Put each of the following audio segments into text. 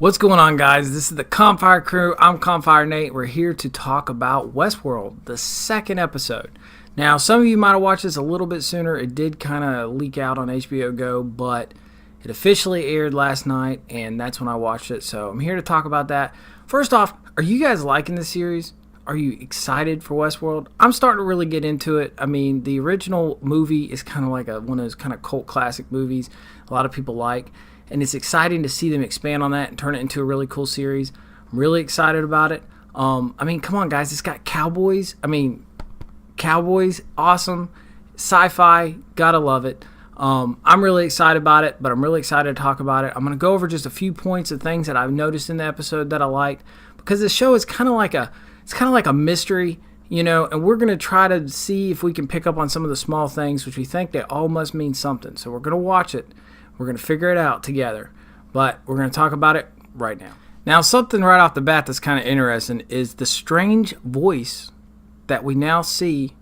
What's going on, guys? This is the Campfire Crew. I'm Campfire Nate. We're here to talk about Westworld, the second episode. Now, some of you might have watched this a little bit sooner. It did kind of leak out on HBO Go, but it officially aired last night, and that's when I watched it. So I'm here to talk about that. First off, are you guys liking the series? Are you excited for Westworld? I'm starting to really get into it. I mean, the original movie is kind of like one of those kind of cult classic movies a lot of people like. And it's exciting to see them expand on that and turn it into a really cool series. I'm really excited about it. Come on, guys. It's got cowboys. Cowboys, awesome. Sci-fi, gotta love it. I'm really excited about it, but I'm really excited to talk about it. I'm going to go over just a few points of things that I've noticed in the episode that I liked, because the show is kind of like a mystery, and we're going to try to see if we can pick up on some of the small things, which we think they all must mean something. So we're going to watch it. We're going to figure it out together, but we're going to talk about it right now. Now, something right off the bat that's kind of interesting is the strange voice that we now see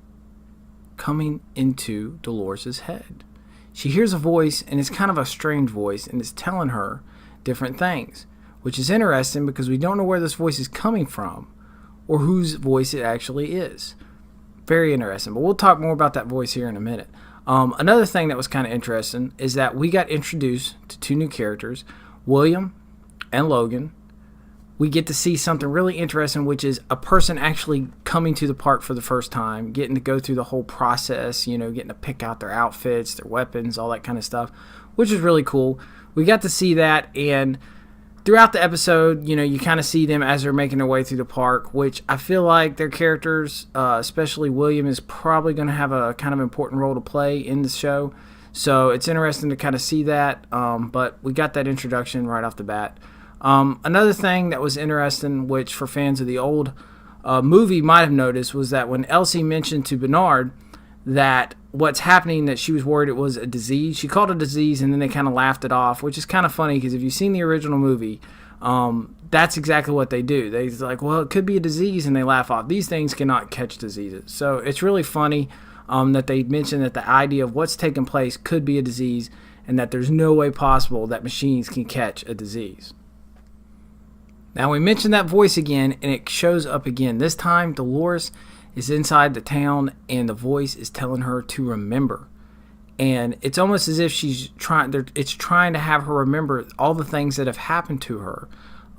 coming into Dolores' head. She hears a voice, and it's kind of a strange voice, and it's telling her different things, which is interesting because we don't know where this voice is coming from or whose voice it actually is. Very interesting, but we'll talk more about that voice here in a minute. Another thing that was kind of interesting is that we got introduced to two new characters, William and Logan. We get to see something really interesting, which is a person actually coming to the park for the first time, getting to go through the whole process, getting to pick out their outfits, their weapons, all that kind of stuff, which is really cool. We got to see that, and throughout the episode, you kind of see them as they're making their way through the park, which I feel like their characters, especially William, is probably going to have a kind of important role to play in the show. So it's interesting to kind of see that, but we got that introduction right off the bat. Another thing that was interesting, which for fans of the old movie might have noticed, was that when Elsie mentioned to Bernard that what's happening, that she was worried it was a disease. She called it a disease, and then they kind of laughed it off, which is kind of funny because if you've seen the original movie, that's exactly what they do. They're like, well, it could be a disease, and they laugh off. These things cannot catch diseases. So it's really funny that they mentioned that the idea of what's taking place could be a disease, and that there's no way possible that machines can catch a disease. Now, we mentioned that voice again, and it shows up again. This time, Dolores is inside the town, and the voice is telling her to remember. And it's almost as if it's trying to have her remember all the things that have happened to her,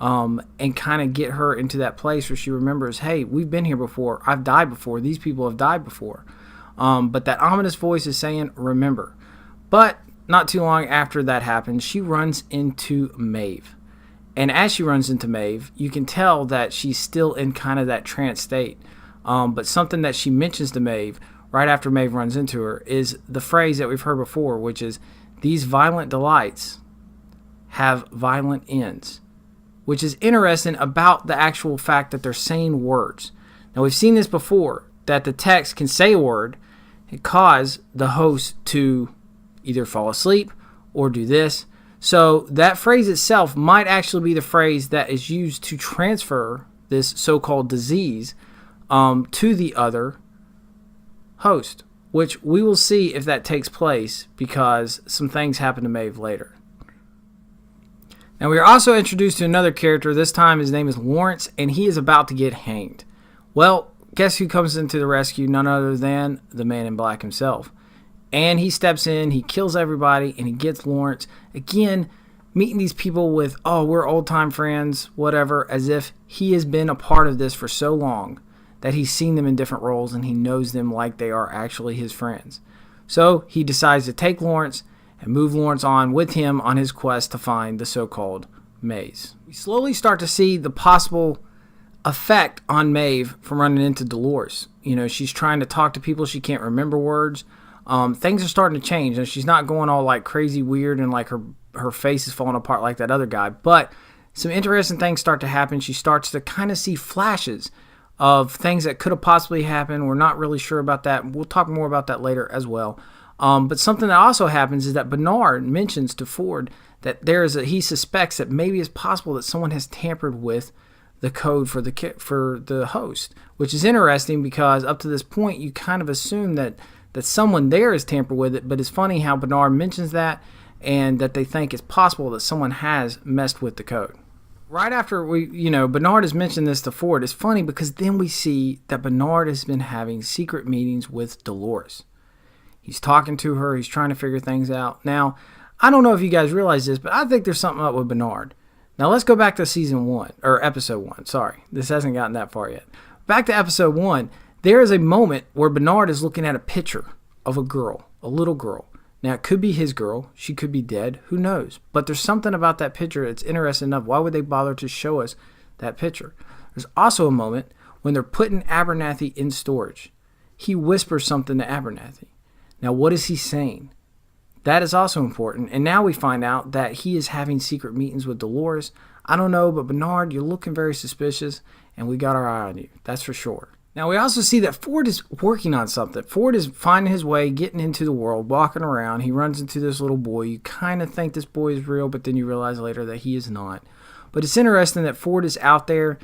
and kind of get her into that place where she remembers, hey, we've been here before. I've died before. These people have died before. But that ominous voice is saying, remember. But not too long after that happens, she runs into Maeve. And as she runs into Maeve, you can tell that she's still in kind of that trance state. But something that she mentions to Maeve right after Maeve runs into her is the phrase that we've heard before, which is, these violent delights have violent ends, which is interesting about the actual fact that they're saying words. Now, we've seen this before, that the text can say a word and cause the host to either fall asleep or do this. So that phrase itself might actually be the phrase that is used to transfer this so-called disease to the other host, which we will see if that takes place because some things happen to Maeve later. Now, we are also introduced to another character. This time his name is Lawrence, and he is about to get hanged. Well, guess who comes into the rescue? None other than the Man in Black himself. And he steps in, he kills everybody, and he gets Lawrence. Again, meeting these people with, oh, we're old-time friends, whatever, as if he has been a part of this for so long that he's seen them in different roles and he knows them like they are actually his friends. So he decides to take Lawrence and move Lawrence on with him on his quest to find the so-called maze. We slowly start to see the possible effect on Maeve from running into Dolores. She's trying to talk to people. She can't remember words. Things are starting to change, and she's not going all like crazy weird and like her face is falling apart like that other guy. But some interesting things start to happen. She starts to kind of see flashes of things that could have possibly happened. We're not really sure about that. We'll talk more about that later as well. But something that also happens is that Bernard mentions to Ford that he suspects that maybe it's possible that someone has tampered with the code for the host, which is interesting because up to this point you kind of assume that someone there has tampered with it. But it's funny how Bernard mentions that, and that they think it's possible that someone has messed with the code. right after Bernard has mentioned this to Ford, it's funny because then we see that Bernard has been having secret meetings with Dolores. He's talking to her. He's trying to figure things out. Now, I don't know if you guys realize this, but I think there's something up with Bernard. Now, let's go back to episode 1. Sorry, this hasn't gotten that far yet. Back to episode 1, there is a moment where Bernard is looking at a picture of a girl, a little girl. Now, it could be his girl. She could be dead. Who knows? But there's something about that picture that's interesting enough. Why would they bother to show us that picture? There's also a moment when they're putting Abernathy in storage. He whispers something to Abernathy. Now, what is he saying? That is also important. And now we find out that he is having secret meetings with Dolores. I don't know, but Bernard, you're looking very suspicious, and we got our eye on you. That's for sure. Now, we also see that Ford is working on something. Ford is finding his way, getting into the world, walking around. He runs into this little boy. You kind of think this boy is real, but then you realize later that he is not. But it's interesting that Ford is out there.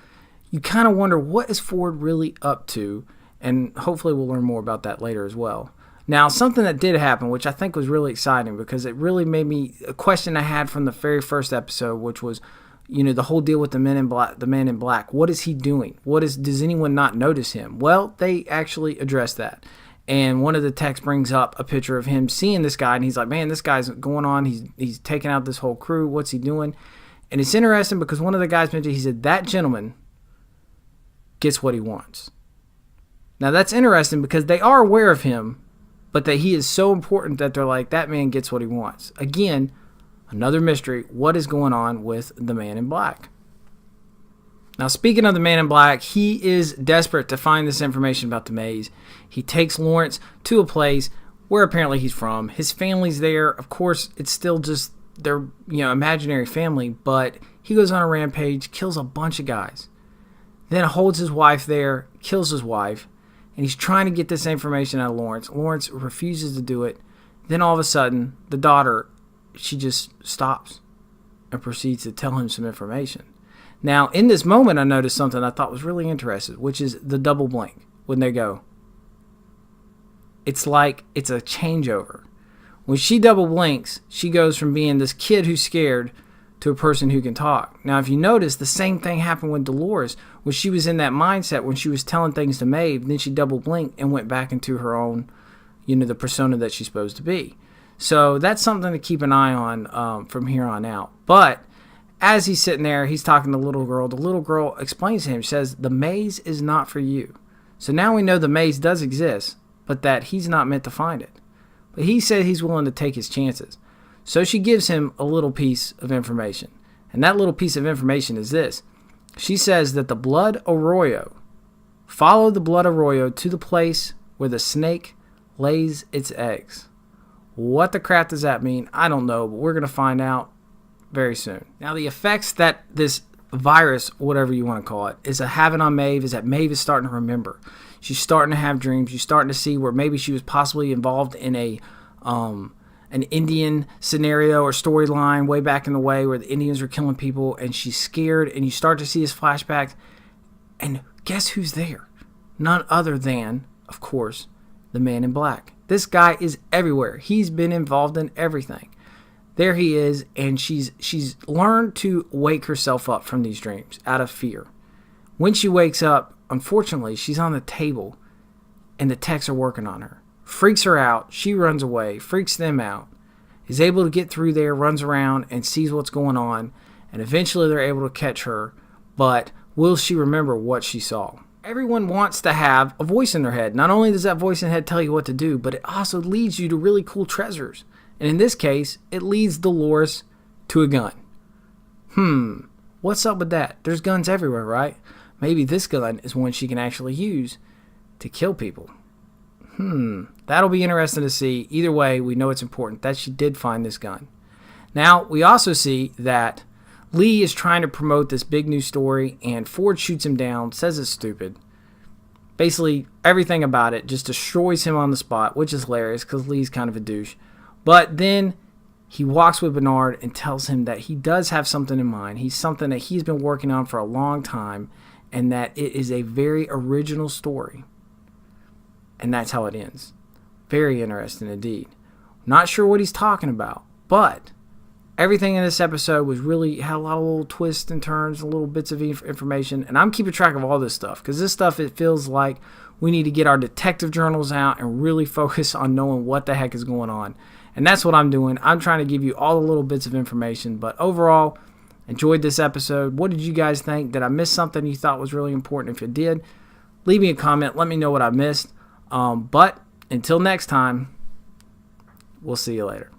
You kind of wonder, what is Ford really up to? And hopefully we'll learn more about that later as well. Now, something that did happen, which I think was really exciting because it really made me a question I had from the very first episode, which was, the whole deal with the man in black. What is he doing? Does anyone not notice him? Well, they actually addressed that. And one of the texts brings up a picture of him seeing this guy, and he's like, man, this guy's going on. He's taking out this whole crew. What's he doing? And it's interesting because one of the guys mentioned, he said, that gentleman gets what he wants. Now, that's interesting because they are aware of him, but that he is so important that they're like, that man gets what he wants. Again, another mystery. What is going on with the man in black? Now, speaking of the man in black, he is desperate to find this information about the maze. He takes Lawrence to a place where apparently he's from. His family's there. Of course, it's still just their imaginary family, but he goes on a rampage, kills a bunch of guys, then holds his wife there, kills his wife, and he's trying to get this information out of Lawrence. Lawrence refuses to do it. Then all of a sudden, the daughter, she just stops and proceeds to tell him some information. Now, in this moment, I noticed something I thought was really interesting, which is the double blink when they go. It's like it's a changeover. When she double blinks, she goes from being this kid who's scared to a person who can talk. Now, if you notice, the same thing happened with Dolores when she was in that mindset when she was telling things to Maeve. Then she double blinked and went back into her own, the persona that she's supposed to be. So that's something to keep an eye on from here on out. But as he's sitting there, he's talking to the little girl. The little girl explains to him, she says, the maze is not for you. So now we know the maze does exist, but that he's not meant to find it. But he said he's willing to take his chances. So she gives him a little piece of information. And that little piece of information is this. She says that the blood arroyo, follow the blood arroyo to the place where the snake lays its eggs. What the crap does that mean? I don't know, but we're going to find out very soon. Now, the effects that this virus, whatever you want to call it, is having on Maeve is that Maeve is starting to remember. She's starting to have dreams. She's starting to see where maybe she was possibly involved in an Indian scenario or storyline way back in the way where the Indians were killing people, and she's scared, and you start to see his flashbacks. And guess who's there? None other than, of course, the man in black. This guy is everywhere. He's been involved in everything. There he is, and she's learned to wake herself up from these dreams out of fear. When she wakes up, unfortunately, she's on the table, and the techs are working on her. Freaks her out. She runs away, freaks them out, is able to get through there, runs around, and sees what's going on, and eventually they're able to catch her, but will she remember what she saw? Everyone wants to have a voice in their head. Not only does that voice in the head tell you what to do, but it also leads you to really cool treasures. And in this case, it leads Dolores to a gun. What's up with that? There's guns everywhere, right? Maybe this gun is one she can actually use to kill people. That'll be interesting to see. Either way, we know it's important that she did find this gun. Now, we also see that Lee is trying to promote this big new story, and Ford shoots him down, says it's stupid. Basically, everything about it just destroys him on the spot, which is hilarious because Lee's kind of a douche. But then he walks with Bernard and tells him that he does have something in mind. He's something that he's been working on for a long time, and that it is a very original story. And that's how it ends. Very interesting indeed. Not sure what he's talking about, but Everything in this episode was really had a lot of little twists and turns and little bits of information. And I'm keeping track of all this stuff because this stuff, it feels like we need to get our detective journals out and really focus on knowing what the heck is going on. And that's what I'm doing. I'm trying to give you all the little bits of information. But overall, enjoyed this episode. What did you guys think? Did I miss something you thought was really important? If you did, leave me a comment. Let me know what I missed. But until next time, we'll see you later.